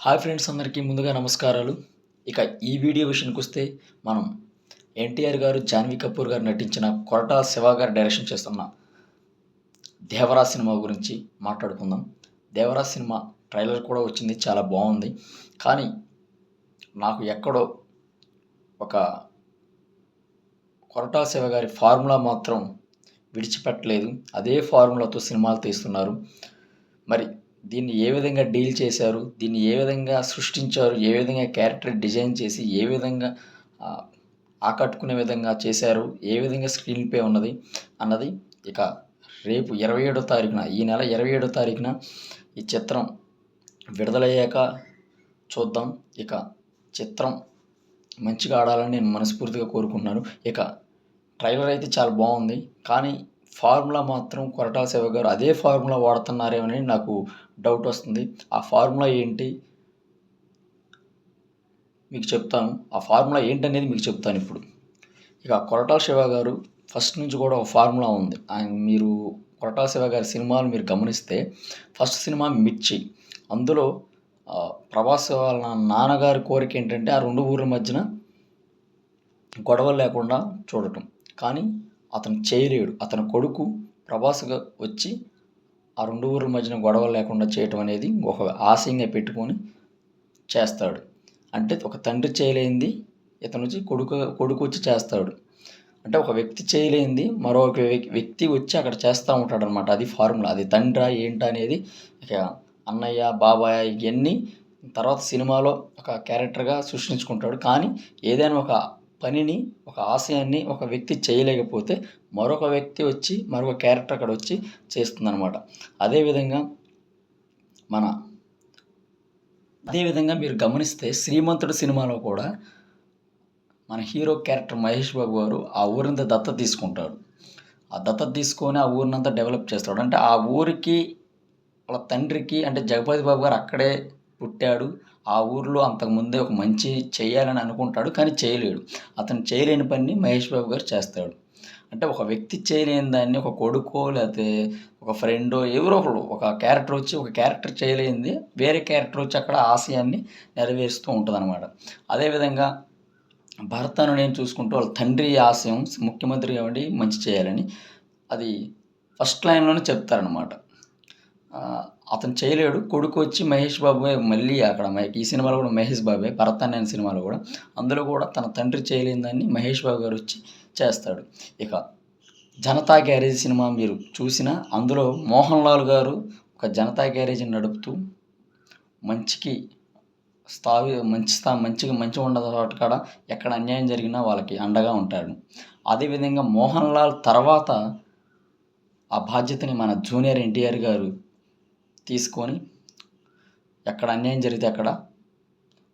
Hi friends, అందరికీ ముందుగా నమస్కారాలు. ఇక ఈ వీడియో విషయానికొస్తే మనం ఎన్టీఆర్ గారు, జాన్వీ కపూర్ గారు నటించిన కొరటాల శివ గారు డైరెక్షన్ చేస్తున్న 'దేవరా' సినిమా గురించి మాట్లాడుకుందాం. 'దేవరా' సినిమా ట్రైలర్ కూడా వచ్చింది. చాలా బాగుంది. కానీ నాకు ఎక్కడో ఒక కొరటాల శివ గారి ఫార్ములా మాత్రం విడిచిపెట్టలేదు. అదే ఫార్ములాతో సినిమాలు తీస్తున్నారు. మరి దీన్ని ఏ విధంగా డీల్ చేశారు? దీన్ని ఏ విధంగా సృష్టించారు? ఏ విధంగా క్యారెక్టర్ డిజైన్ చేసి ఏ విధంగా ఆహ్, ఆకట్టుకునే విధంగా చేశారు? ఏ విధంగా స్క్రీన్ ప్లే ఉన్నది అన్నది ఇక రేపు 27వ తారీఖున, ఈ నెల 27వ తారీఖున ఈ చిత్రం విడుదలయ్యాక చూద్దాం. ఇక చిత్రం మంచిగా ఆడాలని నేను మనస్ఫూర్తిగా కోరుకుంటున్నాను. ఇక ట్రైలర్ అయితే చాలా బాగుంది. కానీ ఫార్ములా మాత్రం కొరటాల శివ గారు అదే ఫార్ములా వాడుతున్నారేమోనని నాకు డౌట్ వస్తుంది. ఆ ఫార్ములా ఏంటి మీకు చెప్తాను. ఆ ఫార్ములా ఏంటనేది మీకు చెప్తాను ఇప్పుడు. ఇక కొరటాల శివ గారు ఫస్ట్ నుంచి కూడా ఒక ఫార్ములా ఉంది. మీరు కొరటాల శివ గారి సినిమాలు మీరు గమనిస్తే ఫస్ట్ సినిమా 'మిర్చి'. అందులో ప్రభాస్ వాళ్ళ నాన్నగారి కోరిక ఏంటంటే ఆ 2 ఊర్ల మధ్యన గొడవలు లేకుండా చూడటం. కానీ అతను చేయలేడు. అతని కొడుకు ప్రభాస్‌గా వచ్చి ఆ 2 ఊర్ల మధ్యన గొడవలు లేకుండా చేయటం అనేది ఒక ఆశయంగా పెట్టుకొని చేస్తాడు. అంటే ఒక తండ్రి చేయలేనిది ఇతనొచ్చి కొడుకొచ్చి చేస్తాడు. అంటే ఒక వ్యక్తి చేయలేనిది మరొక వ్యక్తి వచ్చి అక్కడ చేస్తా ఉంటాడనమాట. అది ఫార్ములా. అది తండ్రా ఏంటా అనేది ఇక అన్నయ్య, బాబాయ్ ఇయన్నీ తర్వాత సినిమాలో ఒక క్యారెక్టర్‌గా సృష్టించుకుంటాడు. కానీ ఏదైనా ఒక పనిని, ఒక ఆశయాన్ని ఒక వ్యక్తి చేయలేకపోతే మరొక వ్యక్తి వచ్చి, మరొక క్యారెక్టర్ అక్కడొచ్చి చేస్తుందనమాట. అదేవిధంగా మన అదేవిధంగా మీరు గమనిస్తే 'శ్రీమంతుడు' సినిమాలో కూడా మన హీరో క్యారెక్టర్ మహేష్ బాబు గారు ఆ ఊరంతా దత్తత తీసుకుంటాడు. ఆ దత్తత తీసుకొని ఆ ఊరినంతా డెవలప్ చేస్తాడు. అంటే ఆ ఊరికి వాళ్ళ తండ్రికి అంటే జగపతి బాబు గారు అక్కడే పుట్టాడు. ఆ ఊరిలో అంతకుముందే ఒక మంచి చేయాలని అనుకుంటాడు. కానీ చేయలేడు. అతను చేయలేని పనిని మహేష్ బాబు గారు చేస్తాడు. అంటే ఒక వ్యక్తి చేయలేని దాన్ని ఒక కొడుకో లేతే ఒక ఫ్రెండో ఎవరో ఒకళ్ళు ఒక క్యారెక్టర్ వచ్చి ఒక క్యారెక్టర్ చేయలేనిది వేరే క్యారెక్టర్ వచ్చి అక్కడ ఆశయాన్ని నెరవేరుస్తూ ఉంటదనమాట. అదేవిధంగా భరత్ అను నేను చూసుకుంటూ వాళ్ళ తండ్రి ఆశయం ముఖ్యమంత్రి అవ్వండి, మంచి చేయాలని. అది ఫస్ట్ లైన్‌లోనే చెప్తారనమాట. అతను చేయలేడు. కొడుకు వచ్చి మహేష్ బాబే మళ్ళీ అక్కడ ఈ సినిమాలో కూడా మహేష్ బాబే 'భరత్ అనే' సినిమాలో కూడా. అందులో కూడా తన తండ్రి చేయలేని దాన్ని మహేష్ బాబు గారు వచ్చి చేస్తాడు. ఇక 'జనతా గ్యారేజ్' సినిమా మీరు చూసినా అందులో మోహన్ లాల్ గారు ఒక జనతా గ్యారేజ్‌ని నడుపుతూ మంచికి మంచిగా ఉన్న చోట కాడ ఎక్కడ అన్యాయం జరిగినా వాళ్ళకి అండగా ఉంటాడు. అదేవిధంగా మోహన్ లాల్ తర్వాత ఆ బాధ్యతని మన జూనియర్ ఎన్టీఆర్ గారు తీసుకొని ఎక్కడ అన్యాయం జరిగితే అక్కడ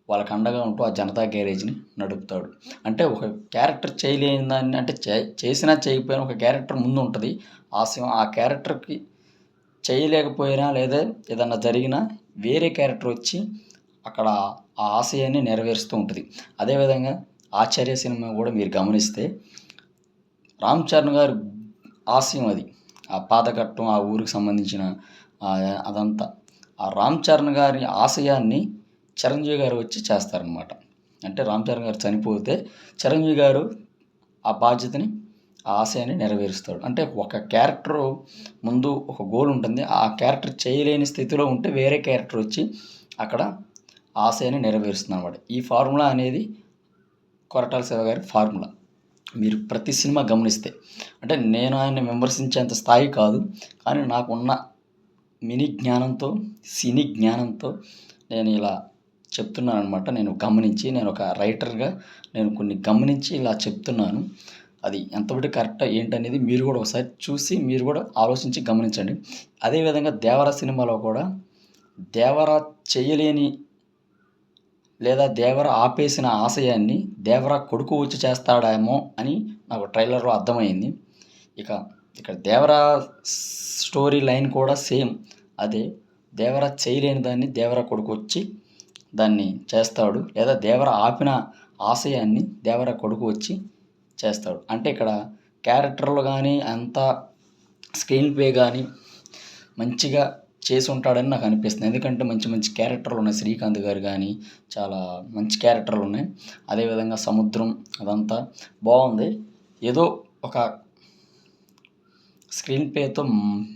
వాళ్ళకి అండగా ఉంటూ ఆ జనతా గ్యారేజ్‌ని నడుపుతాడు. అంటే ఒక క్యారెక్టర్ చేయలేని దాన్ని అంటే చేసినా చేయకపోయినా ఒక క్యారెక్టర్ ముందు ఉంటది. ఆశయం ఆ క్యారెక్టర్‌కి చేయలేకపోయినా లేదా ఏదన్నా జరిగినా వేరే క్యారెక్టర్ వచ్చి అక్కడ ఆ ఆశయాన్ని నెరవేరుస్తూ ఉంటది. అదేవిధంగా 'ఆచార్య' సినిమా కూడా మీరు గమనిస్తే రామ్ చరణ్ గారి ఆశయం అది. ఆ పాతకట్టం ఆ ఊరికి సంబంధించిన అదంతా. ఆ రామ్ చరణ్ గారి ఆశయాన్ని చిరంజీవి గారు వచ్చి చేస్తారనమాట. అంటే రామ్ చరణ్ గారు చనిపోతే చిరంజీవి గారు ఆ బాధ్యతని, ఆ ఆశయాన్ని నెరవేరుస్తాడు. అంటే ఒక క్యారెక్టరు ముందు ఒక గోల్ ఉంటుంది. ఆ క్యారెక్టర్ చేయలేని స్థితిలో ఉంటే వేరే క్యారెక్టర్ వచ్చి అక్కడ ఆశయాన్ని నెరవేరుస్తుందనమాట. ఈ ఫార్ములా అనేది కొరటాల శివ గారి ఫార్ములా. మీరు ప్రతి సినిమా గమనిస్తే. అంటే నేను ఆయన్ని విమర్శించేంత స్థాయి కాదు. కానీ నాకున్న మినీ జ్ఞానంతో, సినీ జ్ఞానంతో నేను ఇలా చెప్తున్నాననమాట. నేను ఒక రైటర్‌గా నేను కొన్ని గమనించి ఇలా చెప్తున్నాను. అది ఎంతవరకు కరెక్టా ఏంటనేది మీరు కూడా ఒకసారి చూసి మీరు కూడా ఆలోచించి గమనించండి. అదేవిధంగా 'దేవర' సినిమాలో కూడా దేవర చేయలేని లేదా దేవర ఆపేసిన ఆశయాన్ని దేవర కొడుకు వచ్చి చేస్తాడేమో అని నాకు ట్రైలర్‌లో అర్థమైంది. ఇక ఇక్కడ దేవర స్టోరీ లైన్ కూడా సేమ్ అదే. దేవర చేయలేని దాన్ని దేవర కొడుకు వచ్చి దాన్ని చేస్తాడు. లేదా దేవర ఆపిన ఆశయాన్ని దేవర కొడుకు వచ్చి చేస్తాడు. అంటే ఇక్కడ క్యారెక్టర్‌లు గానీ అంతా స్క్రీన్ ప్లే గానీ మంచిగా చేసి ఉంటాడని నాకు అనిపిస్తుంది. ఎందుకంటే మంచి మంచి క్యారెక్టర్లు ఉన్నాయి. శ్రీకాంత్ గారు కానీ చాలా మంచి క్యారెక్టర్లు ఉన్నాయి. అదేవిధంగా సముద్రం అదంతా బాగుంది. ఏదో ఒక స్క్రీన్ ప్లేతో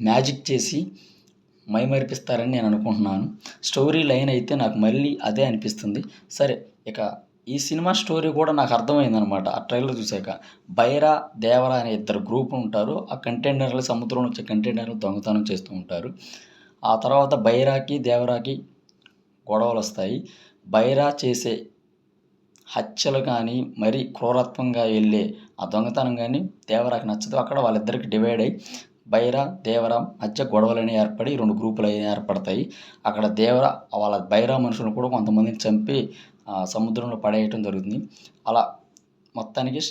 మ్యాజిక్ చేసి మైమరిపిస్తారని నేను అనుకుంటున్నాను. స్టోరీ లైన్ అయితే నాకు మళ్ళీ అదే అనిపిస్తుంది. సరే, ఇక ఈ సినిమా స్టోరీ కూడా నాకు అర్థమైందనమాట ఆ ట్రైలర్ చూసాక. బైరా, దేవరా అనే ఇద్దరు గ్రూప్ ఉంటారు. ఆ కంటైనర్లు సముద్రంలో వచ్చే కంటైనర్లు దొంగతనం చేస్తూ ఉంటారు. ఆ తర్వాత బైరాకి, దేవరాకి గొడవలు వస్తాయి. బైరా చేసే హత్యలు కానీ, మరీ క్రూరత్వంగా వెళ్ళే ఆ దొంగతనం కానీ దేవరాకి నచ్చదు. అక్కడ వాళ్ళిద్దరికి డివైడ్ అయ్యి బైరా, దేవర మధ్య గొడవలని ఏర్పడి 2 గ్రూపులు ఏర్పడతాయి. అక్కడ దేవర వాళ్ళ బైరా మనుషులను కూడా కొంతమందిని చంపి సముద్రంలో పడేయటం జరుగుతుంది. అలా మొత్తానికి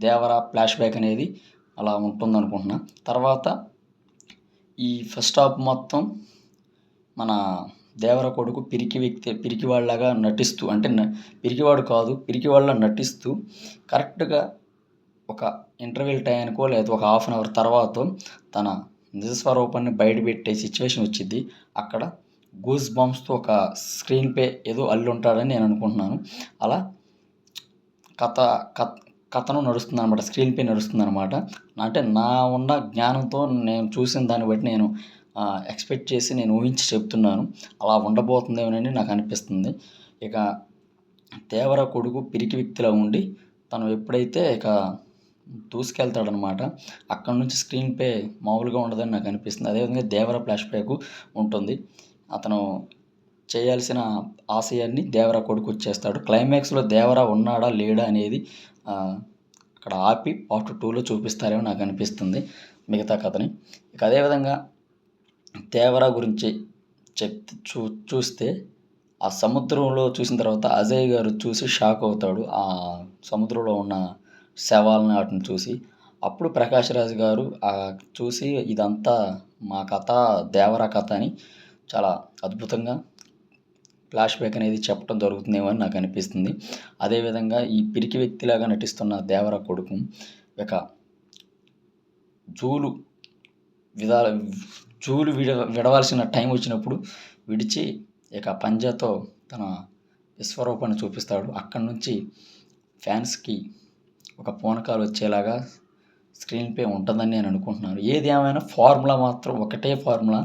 దేవర ఫ్లాష్ బ్యాక్ అనేది అలా ఉంటుందనుకుంటున్నా. తర్వాత ఈ ఫస్ట్ హాఫ్ మొత్తం మన దేవర కొడుకు పిరికివాడిలాగా నటిస్తూ, అంటే పిరికివాడు కాదు, పిరికివాడిలా నటిస్తూ కరెక్ట్గా ఒక ఇంటర్వెల్ టైంకో లేదా ఒక హాఫ్ అన్ అవర్ తర్వాత తన నిజస్వరూపాన్ని బయటపెట్టే సిచ్యువేషన్ వచ్చింది. అక్కడ గూస్ బంప్స్తో ఒక స్క్రీన్ ప్లే ఏదో అల్లుంటాడని నేను అనుకుంటున్నాను. అలా కథను నడుస్తుందన్నమాట. Screen play నడుస్తుందన్నమాట. అంటే నా ఉన్న జ్ఞానంతో నేను చూసిన దాన్ని బట్టి నేను ఎక్స్పెక్ట్ చేసి నేను ఊహించి చెప్తున్నాను. అలా ఉండబోతుందేమోనని నాకు అనిపిస్తుంది. ఇక దేవర కొడుకు పిరికి వ్యక్తిలా ఉండి తను ఎప్పుడైతే ఇక దూసుకెళ్తాడనమాట, అక్కడి నుంచి స్క్రీన్ ప్లే మామూలుగా ఉండదని నాకు అనిపిస్తుంది. అదేవిధంగా దేవర ఫ్లాష్ బ్యాక్ ఉంటుంది. అతను చేయాల్సిన ఆశయాన్ని దేవర కొడుకు వచ్చేస్తాడు. క్లైమాక్స్లో దేవర ఉన్నాడా లేడా అనేది అక్కడ ఆపి పార్ట్ 2లో చూపిస్తారేమో నాకు అనిపిస్తుంది మిగతా కథని. ఇక అదేవిధంగా దేవర గురించి చూస్తే ఆ సముద్రంలో చూసిన తర్వాత అజయ్ గారు చూసి షాక్ అవుతాడు. ఆ సముద్రంలో ఉన్న శవాలను వాటిని చూసి. అప్పుడు ప్రకాష్ రాజ్ గారు చూసి ఇదంతా మా కథ, దేవర కథ అని చాలా అద్భుతంగా ఫ్లాష్ బ్యాక్ అనేది చెప్పడం జరుగుతుందేమో అని నాకు అనిపిస్తుంది. అదేవిధంగా ఈ పిరికి వ్యక్తిలాగా నటిస్తున్న దేవర కొడుకు ఇక జూలు విడవాల్సిన టైం వచ్చినప్పుడు విడిచి ఇక పంజాతో తన విశ్వరూపాన్ని చూపిస్తాడు. అక్కడి నుంచి ఫ్యాన్స్కి ఒక పూనకాలు వచ్చేలాగా స్క్రీన్ ప్లే ఉంటుందని నేను అనుకుంటున్నాను. ఏది ఏమైనా ఫార్ములా మాత్రం ఒకటే ఫార్ములా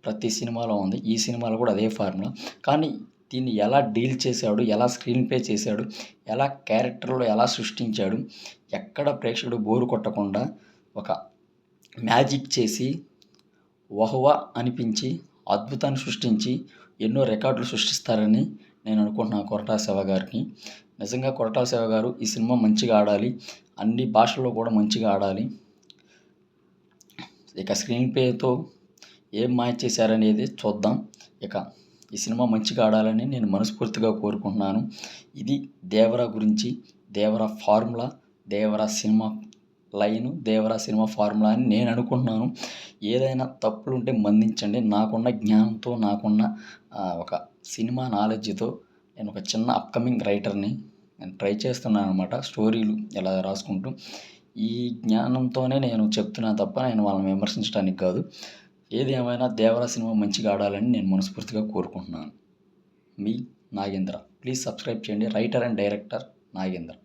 ప్రతి సినిమాలో ఉంది. ఈ సినిమాలో కూడా అదే ఫార్ములా. కానీ దీన్ని ఎలా డీల్ చేశాడు, ఎలా స్క్రీన్ ప్లే చేశాడు, ఎలా క్యారెక్టర్లో ఎలా సృష్టించాడు, ఎక్కడ ప్రేక్షకుడు బోరు కొట్టకుండా ఒక మ్యాజిక్ చేసి వహ్వా అనిపించి అద్భుతాన్ని సృష్టించి ఎన్నో రికార్డులు సృష్టిస్తారని నేను అనుకుంటున్నాను కొరటాల శివ గారికి. నిజంగా కొరటాల శివ గారు ఈ సినిమా మంచిగా ఆడాలి, అన్ని భాషల్లో కూడా మంచిగా ఆడాలి. ఇక స్క్రీన్ ప్లేతో ఏం మాయ చేశారనేది చూద్దాం. ఇక ఈ సినిమా మంచిగా ఆడాలని నేను మనస్ఫూర్తిగా కోరుకుంటున్నాను. ఇది దేవర గురించి, దేవర ఫార్ములా, దేవర సినిమా లైను, దేవర సినిమా ఫార్ములా అని నేను అనుకుంటున్నాను. ఏదైనా తప్పులు ఉంటే మన్నించండి. నాకున్న జ్ఞానంతో, నాకున్న ఒక సినిమా నాలెడ్జ్తో నేను ఒక చిన్న అప్కమింగ్ రైటర్ని. నేను ట్రై చేస్తున్నాను అనమాట స్టోరీలు ఎలా రాసుకుంటూ. ఈ జ్ఞానంతోనే నేను చెప్తున్నాను తప్ప నేను వాళ్ళని విమర్శించడానికి కాదు. ఏది ఏమైనా దేవర సినిమా మంచిగా ఆడాలని నేను మనస్ఫూర్తిగా కోరుకుంటున్నాను. మీ నాగేంద్ర. ప్లీజ్ సబ్స్క్రైబ్ చేయండి. Writer and director Nagendra.